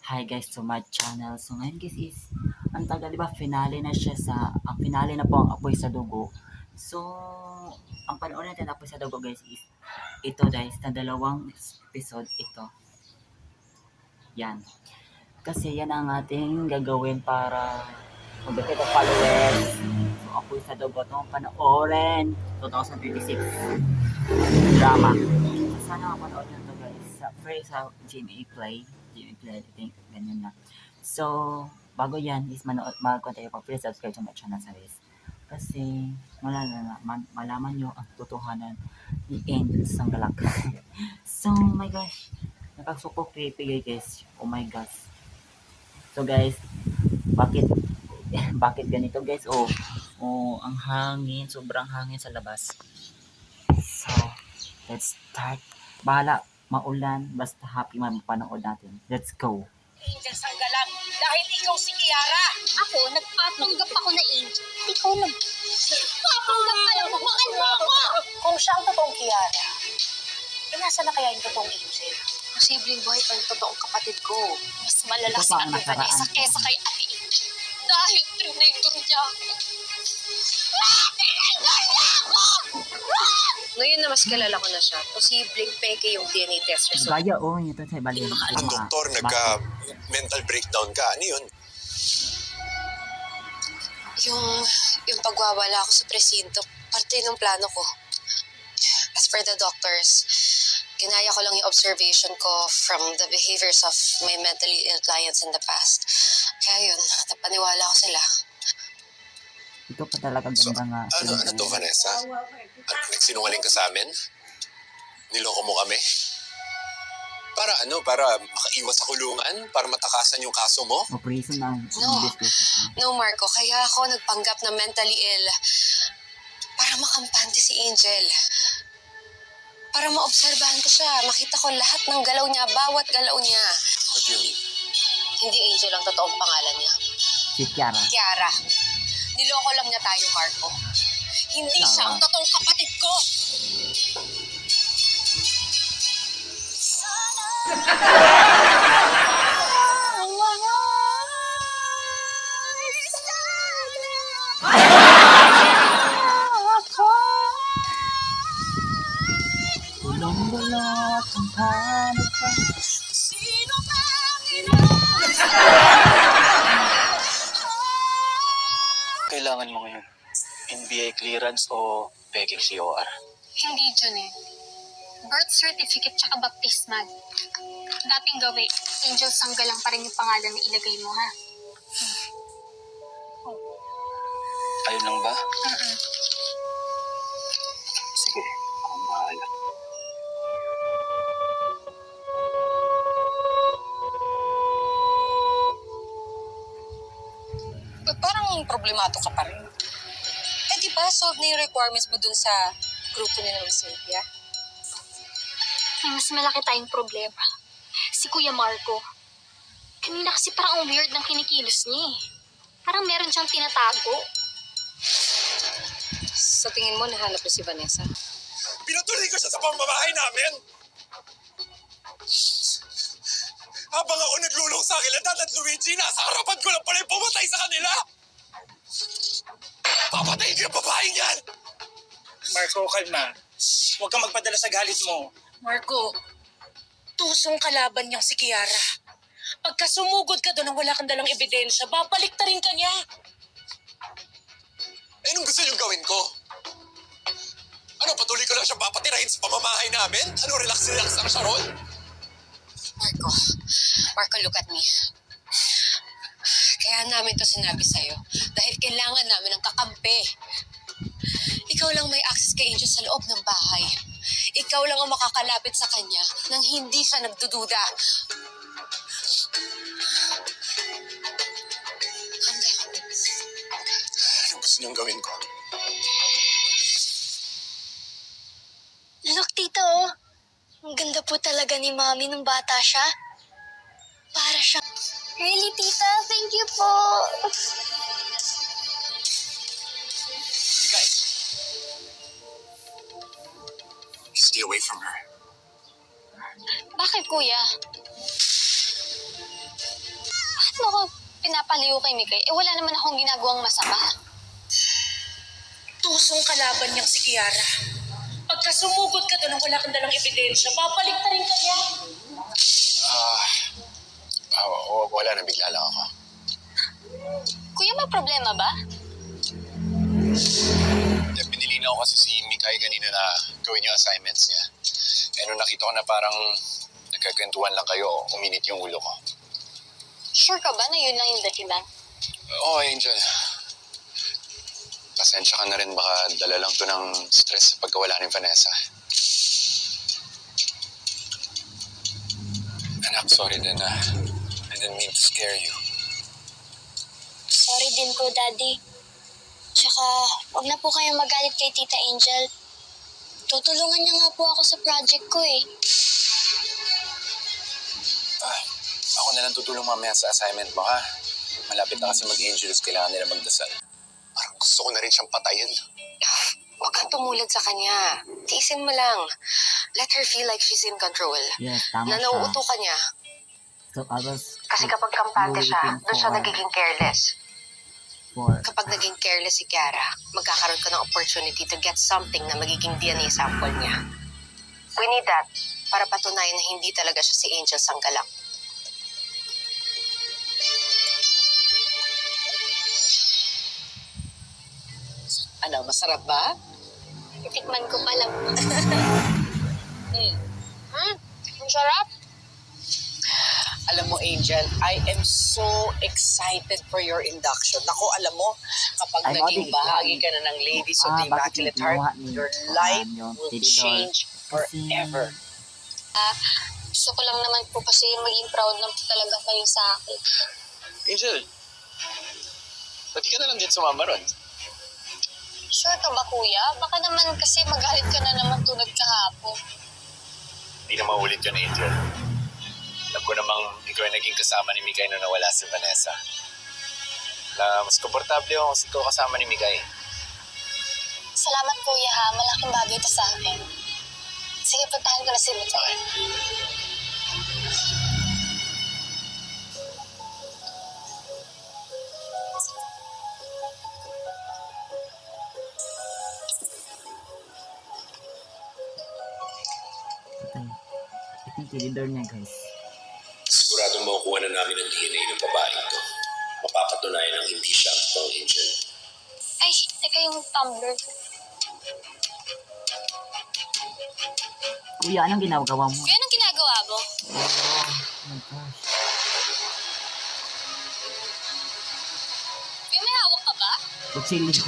Hi guys to my channel. So ngayon guys is, ang tagal diba finale na siya ang finale na po ang Apoy sa Dugo. So, ang panoorin natin Apoy sa Dugo guys is, ito guys, na dalawang episode ito. Yan. Kasi yan ang ating gagawin para mag-get of followers. So, Apoy sa Dugo itong panoorin. 2026 drama. Sana mapanood nyo ito guys. Sa GMA Play. I think ganyan na. So, bago yan is mag-contact pa, please subscribe to my channel sa guys. Kasi malaman nyo ang totohanan ni Angel Sanggalak. So, my gosh. Nakasuko creepy guys. Oh my gosh. So guys, bakit bakit ganito guys? Ang hangin, sobrang hangin sa labas. So, let's start. Bahala maulan, basta happy mapanood natin. Let's go. Angel Sanggalak, dahil ikaw si Kiara. Ako, nagpapanggap ako na Angel. Ikaw nagpapanggap ka lang, mahal mo ako! Kung siya ang totoong Kiara, nasa na kaya yung totoong Angel? Posibleng buhay pa yung totoong kapatid ko. Mas malala Ito si pa ang Ate nakaraan. Vanessa kesa kay Ate Angel. Dahil trinigor niya ako. Trinigor niya ako! Ngayon na mas kilala ko na siya, posibleng peke yung DNA test result. Gaya ito sa bali. Ang doktor, nagka-mental breakdown ka. Ano yun? Yung pagwawala ako sa presinto, parte ng plano ko. As per the doctors, ginaya ko lang yung observation ko from the behaviors of my mentally ill clients in the past. Kaya yun, napaniwala ko sila. Ito pa talaga ganda nga. Ano to, Vanessa? Nagsinungaling ka sa amin? Niloko mo kami? Para ano? Para makaiwas sa kulungan? Para matakasan yung kaso mo? O prison na. No, Marco, kaya ako nagpanggap na mentally ill para makampante si Angel. Para maobserbahan ko siya, makita ko lahat ng galaw niya, bawat galaw niya. What do you mean? Hindi Angel ang totoong pangalan niya. Si Kiara. Kiara. Niloko lang niya tayo, Marco. Hindi siya ang totoong kapatid ko. Bulong-bulot ang panig pa. Sino bang Kailangan mo ngayon? NBA clearance o peking COR? Hindi, Junel. Birth certificate tsaka baptismal. Dating gawi, Angel Sanggalang pa rin yung pangalan na ilagay mo, ha? Ayun lang ba? Mm-mm. Sige, akong bahala. Parang problemado ka pa rin. Eh di ba, solve na yung requirements mo dun sa grupo ni Sylvia? May mas malaki tayong problema. Si Kuya Marco. Kanina kasi parang ang weird ng kinikilos niya eh. Parang meron siyang tinatago. Sa tingin mo, nahanap mo si Vanessa? Pinatuloy ko siya sa pamamahay namin! Habang ako naglulong sa akin, Dad at Luigi, nasa harapan ko lang pala yung pumatay sa kanila! Papatayin ko yung babaeng yan! Marco, kalma. Huwag kang magpadala sa galit mo. Marco, tusong kalaban niyang si Kiara. Pagka sumugod ka doon ang wala kang dalang ebidensya, babalik ta rin ka niya. Eh, anong gusto niyong gawin ko? Ano, patuloy ko lang siya papatirahin sa pamamahay namin? Ano, relax ang Sharon? Marco, look at me. Kaya namin to sinabi sa'yo dahil kailangan namin ng kakampi. Ikaw lang may access kay Angel sa loob ng bahay. Ikaw lang ang makakalapit sa kanya nang hindi siya nagdududa. Handa. Anong gusto niyong gawin ko? Look, Tito, oh. Ang ganda po talaga ni Mami nung bata siya. Para siya. Really, Tita? Thank you po. You guys, stay away from her. Bakit, Kuya? magpapaliw kay Mikay? Eh, wala naman akong ginagawang masama. Tusong kalaban niyang si Kiara. Pagka sumugod ka doon ang wala kang dalang ebidensya, babalik ka rin kanya. Wala na, bigla lang ako. Kuya, may problema ba? Pinili na ako kasi si Mikay kanina na gawin yung assignments niya. Eh, nung nakita ko na parang nagkakwentuhan lang kayo, uminit yung ulo ko. Sure ka ba na yun lang yung dahilan? Oo, Angel. Pasensya ka na rin, baka dala lang to ng stress sa pagkawala ni Vanessa. Anak, sorry din na I didn't mean to scare you. Sorry din po, Daddy. Tsaka, wag na po kayong magalit kay Tita Angel. Tutulungan niya nga po ako sa project ko eh. Ako na lang tutulong mamaya sa assignment mo, ha? Malapit na kasi mag-Angelus, kailangan nila magdasal. Parang gusto ko na rin siyang patayin. Huwag kang tumulad sa kanya. Tiisin mo lang. Let her feel like she's in control. Yes, tama Na siya. nauuto ka niya. So, I was Kasi kapag kampante siya, waiting doon siya nagiging careless. for Kapag naging careless si Kiara, magkakaroon ka ng opportunity to get something na magiging DNA sample niya. We need that para patunayan na hindi talaga siya si Angel Sanggalak. Ano, masarap ba? Tikman ko pa lang. Ang sarap. Alam mo, Angel, I am so excited for your induction. Ako, alam mo, kapag Ay, naging Modi, bahagi ka na ng Ladies of the bakit Immaculate kinuha Heart, ni your Juan life yung will tinidor? change Kasi forever. Gusto ko lang naman po kasi maging proud na po talaga kayo sa akin. Angel, ba't di ka na lang din sumama ron? Sure ka ba, Kuya? Baka naman kasi magalit ka na naman tulad kahapon. Hindi na maulit yun, Angel. Alam ko namang ikaw ay naging kasama ni Mikay nung nawala si Vanessa. Na mas komportable ako kasi ikaw kasama ni Mikay. Salamat, Kuya, ha. Malaking bagay ito sa akin. Sige, puntahan ko na si Mikay. Ay, ito yung tinidor niya, guys. Siguradong makukuha na namin ang DNA ng babaeng to. Mapapatunayan ng hindi siya ang totoong Angel. Ay, teka yung tumbler. Kuya, anong ginagawa mo? Kuya, anong ginagawa mo? Oh my gosh. Kuya, may hawak ka ba? Kutsilyo.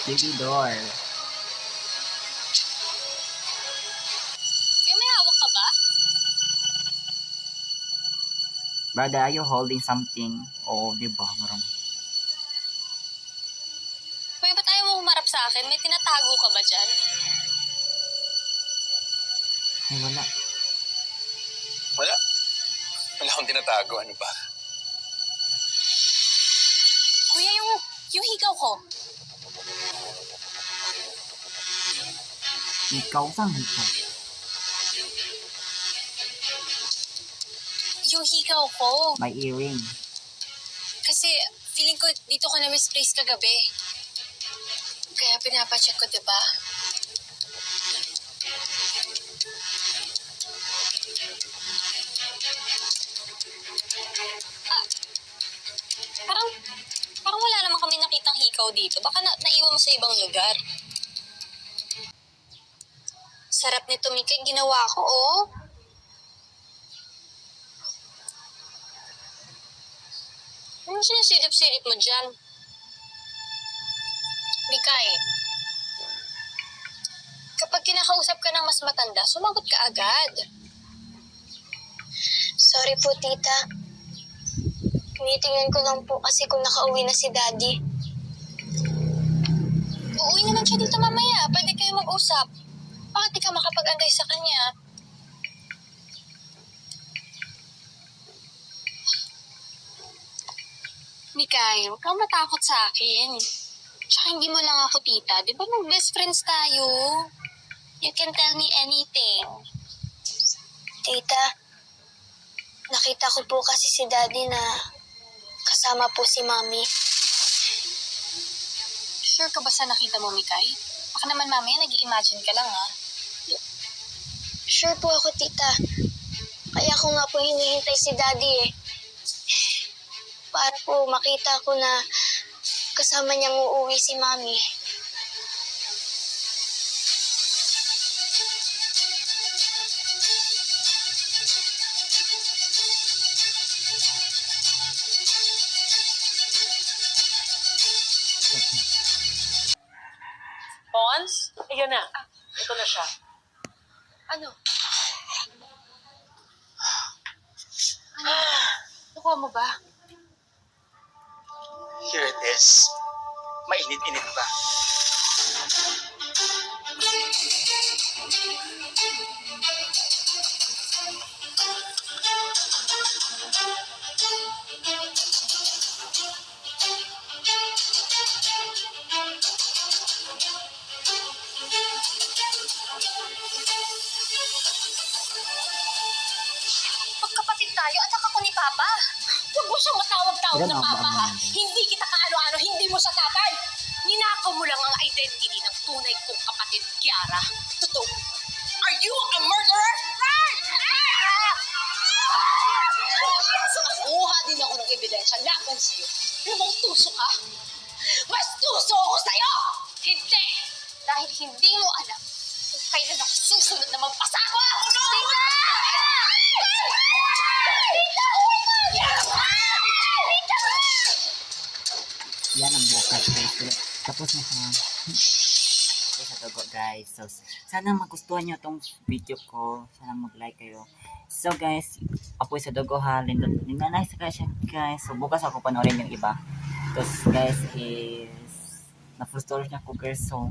Tinidor. Kuya, may hawak ka ba? Brother, are you holding something? Oo, di ba? Marang. Kuya, ba't ayaw mo humarap sa akin? May tinatago ka ba dyan? Ay, wala. Wala. Wala akong tinatago. Ano ba? Kuya, yung higaw ko. Ikaw sang ikaw. Yung higaw ko. My earring. Kasi feeling ko dito ko na misplace kagabi. Kaya pinapacheck ko, diba? Parang wala naman kami nakitang hikaw dito. Baka naiwan mo sa ibang lugar. Sarap nito, Mika. Ginawa ko, oh. Ano sinisilip-silip mo dyan? Mikay, kapag kinakausap ka ng mas matanda, sumagot ka agad. Sorry po, tita. Tinitingnan ko lang po kasi kung nakauwi na si Daddy. Uuwi naman siya dito mamaya. Pwede kayo mag-usap. Bakit di ka makapag-antay sa kanya? Mikay, huwag kang matakot sa akin. Tsaka hindi mo lang ako tita. Di ba mag-best friends tayo? You can tell me anything. Tita, nakita ko po kasi si Daddy na kasama po si Mami. Sure ka ba sa nakita mo, Mikay? Baka naman mamaya nag-i-imagine ka lang, ha? Sure po ako, tita. Kaya ko nga po hinihintay si Daddy eh. Para po makita ko na kasama niyang uuwi si Mami. Pons? Ayan na. Ito na siya. Ano? Nakuha mo ba? Here it is. Mainit-init pa. Magkapatid tayo, anak ako ni Papa. Huwag mo siyang matawag-tawag Ilan ng ang papa, ha? naman? Hindi kita kaano-ano, hindi mo siya tatay. Ninakaw mo lang ang identity ng tunay kong kapatid, Kiara. Totoo. Are you a murderer? So, nakuha din ako ng ebidensya laban sa'yo. Namang tuso ka? Mas tuso ako sa'yo! Hindi! Dahil hindi mo alam kung kailan ako susunod na magpasako! Tita! Yan ang bukas guys. Tapos na siya. Tapos sa dugo guys. So, sana magustuhan nyo tong video ko. Sana mag-like kayo. So guys, apoy sa dugo ha. Nice guys siya guys. So bukas ako panoorin yung iba. Tapos guys is na-frustration niya ko guys. So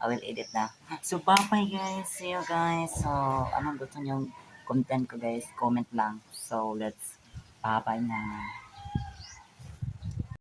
I will edit na. So bye bye guys. See you guys. So anong gusto nyo content ko guys? Comment lang. So let's bye bye na.